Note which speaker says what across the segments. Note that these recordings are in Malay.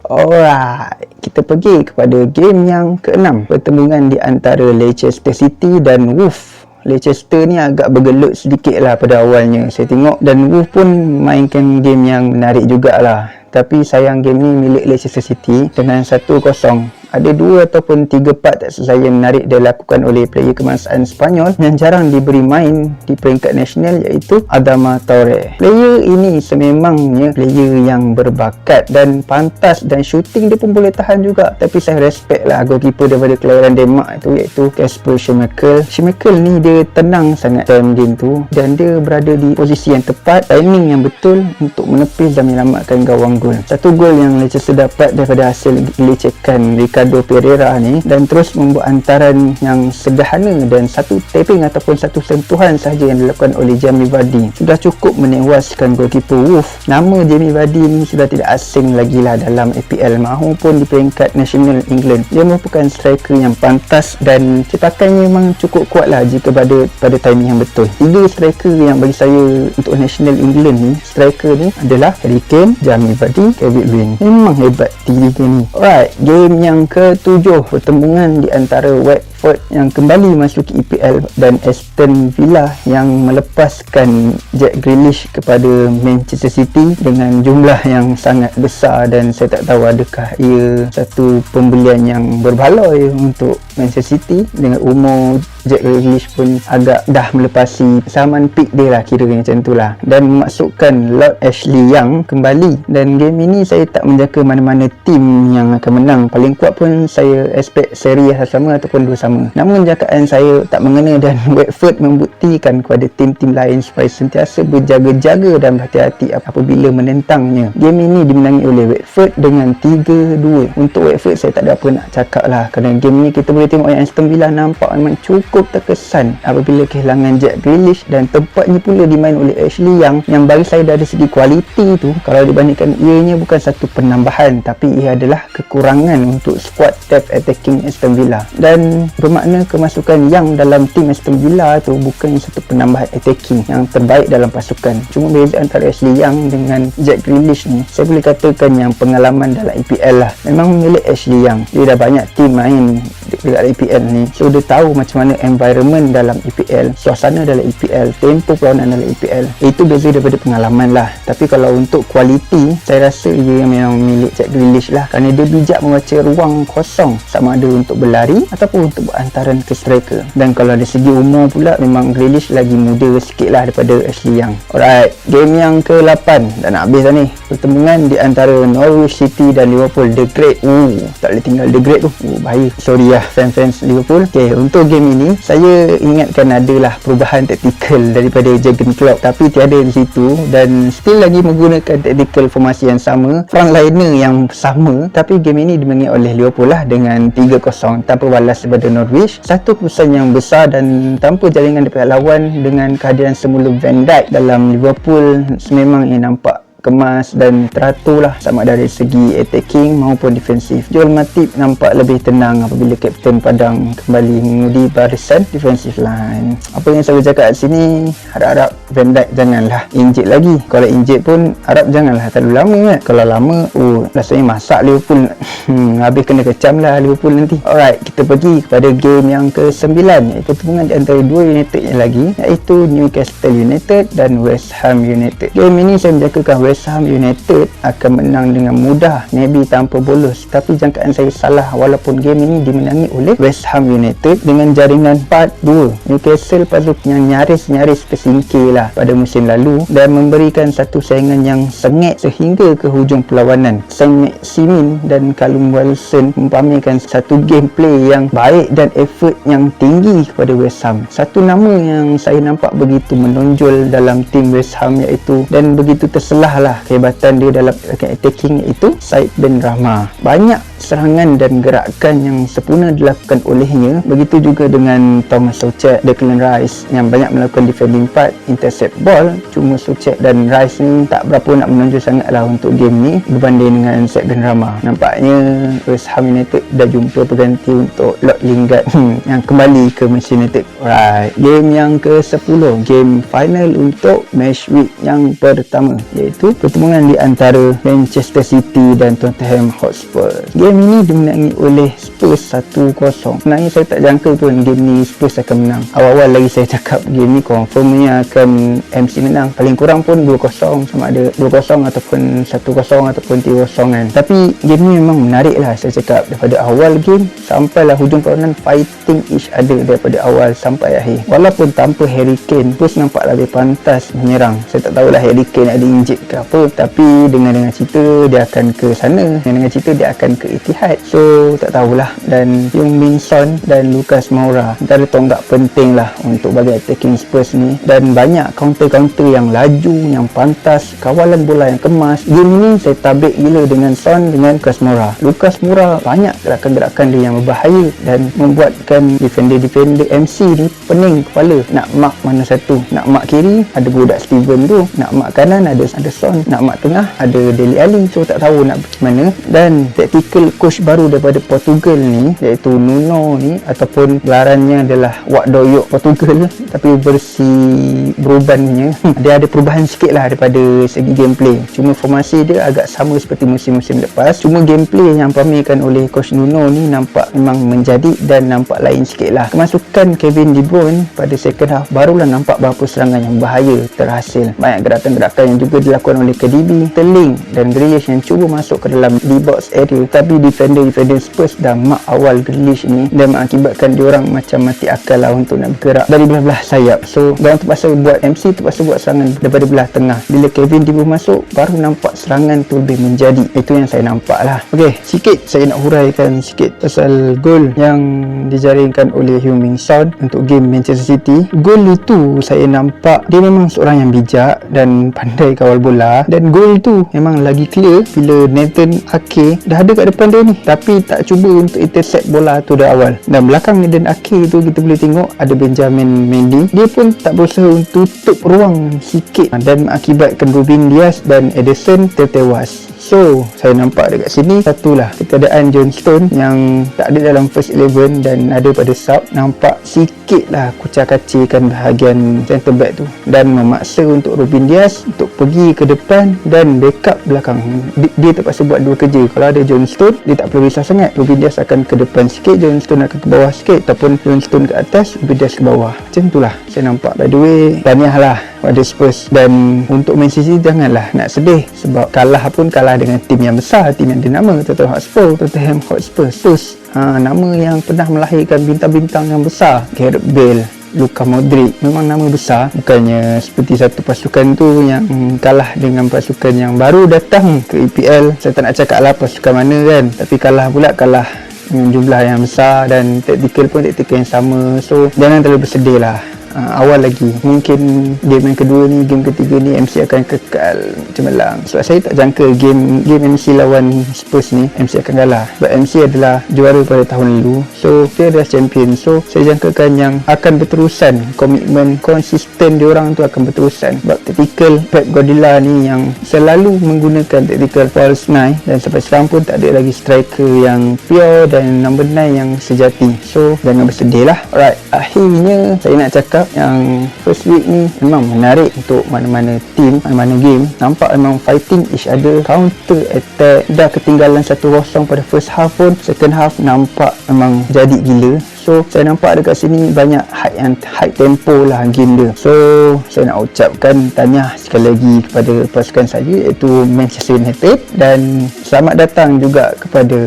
Speaker 1: Alright, kita pergi kepada game yang ke-6, pertembungan di antara Leicester City dan Wolves. Leicester ni agak bergelut sedikit lah pada awalnya saya tengok, dan Wolves pun mainkan game yang menarik jugalah. Tapi sayang game ni milik Leicester City dengan 1-0. Ada 2 ataupun 3 part tak saya menarik dilakukan oleh player kebangsaan Sepanyol yang jarang diberi main di peringkat nasional, iaitu Adama Traoré. Player ini sememangnya player yang berbakat dan pantas, dan shooting dia pun boleh tahan juga. Tapi saya respect lah goalkeeper daripada kelahiran Denmark itu, iaitu Kasper Schmeichel. Schmeichel ni dia tenang sangat dalam game tu, dan dia berada di posisi yang tepat, timing yang betul untuk menepis dan menyelamatkan gawang gol. Satu gol yang Leicester dapat daripada hasil lecehkan Ricardo Pereira ni, dan terus membuat hantaran yang sederhana dan satu tapping ataupun satu sentuhan sahaja yang dilakukan oleh Jamie Vardy sudah cukup menewaskan goalkeeper Wolves. Nama Jamie Vardy ni sudah tidak asing lagi lah dalam APL maupun di peringkat nasional England. Dia merupakan striker yang pantas dan cetakannya memang cukup kuat lah jika pada timing yang betul. 3 striker yang bagi saya untuk nasional England ni, striker ni adalah Harry Kane, Jamie Vardy, Kevin Win. Memang hebat 3 ni. Alright, game yang ke-7, pertembungan di antara Watford yang kembali masuk EPL dan Aston Villa yang melepaskan Jack Grealish kepada Manchester City dengan jumlah yang sangat besar, dan saya tak tahu adakah ia satu pembelian yang berbaloi untuk Manchester City. Dengan umur Jack Grealish pun agak dah melepasi zaman peak dia lah, kira macam tu lah, dan memasukkan Lord Ashley Young kembali. Dan game ini saya tak menjangka mana-mana tim yang akan menang. Paling kuat pun saya expect seri sama ataupun 2 sama. Namun jangkaan saya tak mengena, dan Watford membuktikan kepada tim-tim lain supaya sentiasa berjaga-jaga dan berhati-hati apabila menentangnya. Game ini dimenangi oleh Watford dengan 3-2. Untuk Watford saya tak ada apa nak cakap lah, kerana game ni kita boleh tengok yang Aston Villa nampak memang cukup terkesan apabila kehilangan Jack Grealish, dan tempatnya pula dimain oleh Ashley Young yang bagi saya dari segi kualiti tu, kalau dibandingkan ianya bukan satu penambahan, tapi ia adalah kekurangan untuk squad depth attacking Aston Villa. Dan bermakna kemasukan Young dalam tim Aston Villa tu bukan satu penambahan attacking yang terbaik dalam pasukan. Cuma beza antara Ashley Young dengan Jack Grealish ni, saya boleh katakan yang pengalaman dalam EPL lah memang milik Ashley Young. Dia dah banyak tim main dekat EPL ni, so dia tahu macam mana environment dalam EPL, suasana dalam EPL, tempo perlawanan dalam EPL. Itu beza daripada pengalaman lah. Tapi kalau untuk kualiti, saya rasa ia memang milik Jack Grealish lah, kerana dia bijak membaca ruang kosong, sama ada untuk berlari ataupun untuk berhantaran ke striker. Dan kalau dari segi umur pula, memang Grealish lagi muda sikit lah daripada Ashley Young. Alright, game yang ke-8 dah nak habis dah ni, pertembungan di antara Norwich City dan Liverpool. The Great, tak boleh tinggal The Great tu, bahaya. Sorry lah fans Liverpool. Okay, untuk game ini saya ingatkan adalah perubahan taktikal daripada Jurgen Klopp, tapi tiada di situ, dan still lagi menggunakan taktikal formasi yang sama, frontliner yang sama. Tapi game ini dimenangi oleh Liverpool lah dengan 3-0 tanpa balas daripada Norwich. Satu keputusan yang besar dan tanpa jaringan daripada lawan, dengan kehadiran semula Van Dijk dalam Liverpool sememang ia nampak kemas dan teratur lah, sama dari segi attacking maupun defensif. Joel Matip nampak lebih tenang apabila Kapten Padang kembali mengudi barisan defensive line. Apa yang saya cakap kat sini, harap-harap Van Dijk janganlah injet lagi. Kalau injet pun harap janganlah terlalu lama kan. Kalau lama, rasanya masak Liverpool. Habis kena kecam lah Liverpool nanti. Alright, kita pergi kepada game yang ke-9, iaitu pertembungan di antara 2 United yang lagi, iaitu Newcastle United dan West Ham United. Game ini saya menjangkakan West Ham United akan menang dengan mudah, maybe tanpa bolos, tapi jangkaan saya salah, walaupun game ini dimenangi oleh West Ham United dengan jaringan 4-2. Newcastle patut yang nyaris-nyaris tersingkir lah pada musim lalu dan memberikan satu saingan yang sengit sehingga ke hujung perlawanan. Sam Maximin dan Callum Wilson mempamerkan satu gameplay yang baik dan effort yang tinggi kepada West Ham. Satu nama yang saya nampak begitu menonjol dalam tim West Ham, iaitu dan begitu terselah lah kehebatan dia dalam attacking, iaitu Said bin Rahma. Banyak serangan dan gerakan yang sempurna dilakukan olehnya. Begitu juga dengan Thomas Soucek, Declan Rice yang banyak melakukan defending part, intercept ball. Cuma Soucek dan Rice ni tak berapa nak menonjol sangat lah untuk game ni berbanding dengan Sergen Rama. Nampaknya West Ham United dah jumpa pengganti untuk Lord Lingard yang kembali ke Manchester United. Alright, game yang ke-10, game final untuk match week yang pertama, iaitu pertemuan di antara Manchester City dan Tottenham Hotspur. Game ini dimenangi oleh Spurs 1-0. Sebenarnya saya tak jangka pun game ni Spurs akan menang. Awal-awal lagi saya cakap game ni confirmnya akan MC menang, paling kurang pun 2-0, sama ada 2-0 ataupun 1-0 ataupun 3-0 kan. Tapi game ni memang menarik lah, saya cakap daripada awal game sampailah hujung perlawanan, fighting each other daripada awal sampai akhir. Walaupun tanpa Harry Kane, Spurs nampak lebih pantas menyerang. Saya tak tahulah Harry Kane ada injet ke apa, tapi dengan cerita dia akan ke sana, dengan cerita dia akan ke Etihad, so tak tahulah. Dan Heung-min Son dan Lucas Moura antara tonggak penting lah untuk bagi attacking Spurs ni, dan banyak counter-counter yang laju, yang pantas, kawalan bola yang kemas. Game ni saya tabik gila dengan Son dengan Lucas Moura. Lucas Moura banyak gerakan-gerakan dia yang berbahaya dan membuatkan defender-defender MC ni pening kepala. Nak mark mana satu, nak mark kiri ada budak Steven tu, nak mark kanan ada Son, nak mark tengah ada Dele Alli, so tak tahu nak pergi mana. Dan tactical coach baru daripada Portugal ni, iaitu Nuno ni, ataupun gelarannya adalah Wak Doyok Portugal, tapi versi berubannya dia ada perubahan sikit lah daripada segi gameplay. Cuma formasi dia agak sama seperti musim-musim lepas, cuma gameplay yang pamerkan oleh coach Nuno ni nampak memang menjadi dan nampak lain sikit lah. Kemasukan Kevin De Bruyne pada second half barulah nampak berapa serangan yang bahaya terhasil. Banyak gerakan-gerakan yang juga dilakukan oleh KDB, Sterling dan Grealish yang cuba masuk ke dalam D-box area, tapi defender Spurs dah mark awal Grealish ni dan mengakibatkan diorang macam mati akal lah untuk nak bergerak dari belah-belah sayap. So diorang terpaksa buat MC, terpaksa buat serangan daripada belah tengah. Bila Kevin De Bruyne masuk, baru nampak serangan tu lebih menjadi. Itu yang saya nampak lah. Okey, sikit saya nak huraikan sikit pasal gol yang dijaringkan oleh Heung-min Son untuk game Manchester City. Gol itu saya nampak dia memang seorang yang bijak dan pandai kawal bola, dan gol tu memang lagi clear bila Nathan Ake dah ada kat depan dia ni, tapi tak cuba untuk intercept bola tu dari awal. Dan belakang Nathan Ake tu kita boleh tengok ada Benjamin Mendy, dia pun tak berusaha untuk tutup ruang sikit dan mengakibatkan Ruben Dias dan Ederson tertewas. So saya nampak dekat sini satulah keadaan John Stone yang tak ada dalam first 11 dan ada pada sub, nampak sikit lah kucak-kacirkan bahagian centre back tu dan memaksa untuk Ruben Dias untuk pergi ke depan dan backup belakang. Dia terpaksa buat dua kerja. Kalau ada John Stone, dia tak perlu risau sangat. Ruben Dias akan ke depan sikit, John Stone akan ke bawah sikit, ataupun John Stone ke atas, Ruben Dias ke bawah. Macam itulah saya nampak. By the way, tahniah lah pada Spurs. Dan untuk Man City janganlah nak sedih, sebab kalah pun kalah dengan tim yang besar, tim yang dinama Tottenham Hotspur. Spurs nama yang pernah melahirkan bintang-bintang yang besar, Gareth Bale, Luka Modric, memang nama besar. Bukannya seperti satu pasukan tu yang kalah dengan pasukan yang baru datang ke EPL. Saya tak nak cakap lah pasukan mana kan, tapi kalah dengan jumlah yang besar dan taktikal pun taktikal yang sama. So jangan terlalu bersedih lah. Awal lagi, mungkin game yang kedua ni, game ketiga ni MC akan kekal cemerlang. Sebab saya tak jangka game MC lawan Spurs ni MC akan kalah, sebab MC adalah juara pada tahun lalu, so dia adalah champion. So saya jangkakan yang akan berterusan, komitmen konsisten diorang tu akan berterusan. Sebab taktikal Pep Guardiola ni yang selalu menggunakan taktikal false 9, dan sampai sekarang pun tak ada lagi striker yang pure dan number 9 yang sejati. So jangan bersedih lah. Alright, akhirnya saya nak cakap yang first week ni memang menarik untuk mana-mana team, mana-mana game. Nampak memang fighting each other, counter attack. Dah ketinggalan 1-0 pada first half pun, second half nampak memang jadi gila. So saya nampak dekat sini banyak high tempo lah game dia. So saya nak ucapkan tahniah sekali lagi kepada pasukan saya, iaitu Manchester United, dan selamat datang juga kepada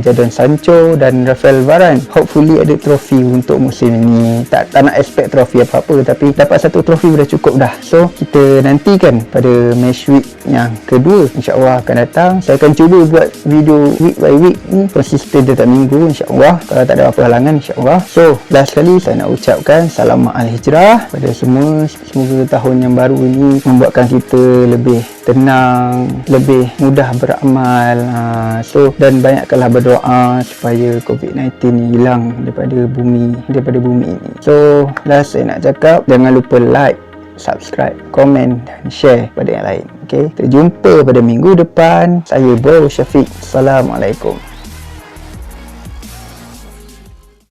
Speaker 1: Jadon Sancho dan Rafael Varane. Hopefully ada trofi untuk musim ini. Tak nak expect trofi apa-apa, tapi dapat satu trofi dah cukup dah. So kita nantikan pada match week yang kedua, insyaAllah akan datang. Saya akan cuba buat video week by week ni, konsisten setiap minggu insyaAllah. Kalau tak ada apa halangan, insyaAllah Allah. So last sekali saya nak ucapkan selamat al-hijrah pada semua. Semoga tahun yang baru ini membuatkan kita lebih tenang, lebih mudah beramal. So dan banyakkanlah berdoa supaya COVID-19 ni hilang daripada bumi ini. So last saya nak cakap, jangan lupa like, subscribe, komen dan share pada yang lain. Okay, kita jumpa pada minggu depan. Saya Bro Syafiq. Assalamualaikum.